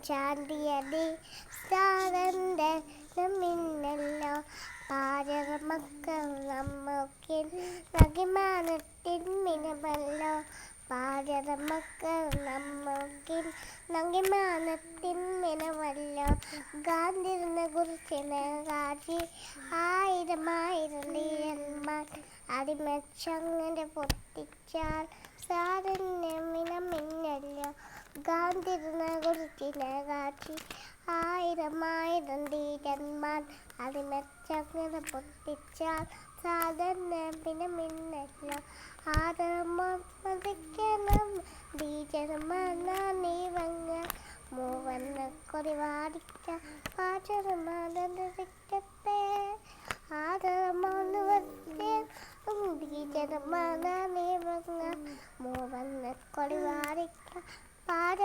ചാന്തിയടി സാരന്റെ മിന്നല്ലോ പാചക മക്കൾ നമ്മക്കിൽ നഗിമാനത്തിൻ മിനമല്ലോ പാചക മക്കൾ നമ്മക്കിൽ നഗിമാനത്തിൻ മിനമല്ലോ ഗാന്ധിനെ കുറിച്ചിനെ കാശി ആയിരം ധീരന്മാർ അടിമച്ചങ്ങനെ പൊട്ടിച്ചാൽ സാരന്റെ മിനമിന്നല്ലോ ഗാന്ധിനെ കുറിച്ചിനെ കാശി ആയിരം ധീരന്മാർ അടിമച്ചങ്ങനെ പൊട്ടിച്ചാൽ സാധന മിന്നല്ലോ ആദരമതിക്കണം ബീജരമന നീവങ്ങ മൂവന്ന കൊടിവാടിക്ക പാചകമാനത്തെ ആദരമോന്ന് ബീജരമന നീവങ്ങ മൂവന്ന കൊടിവാടിക്ക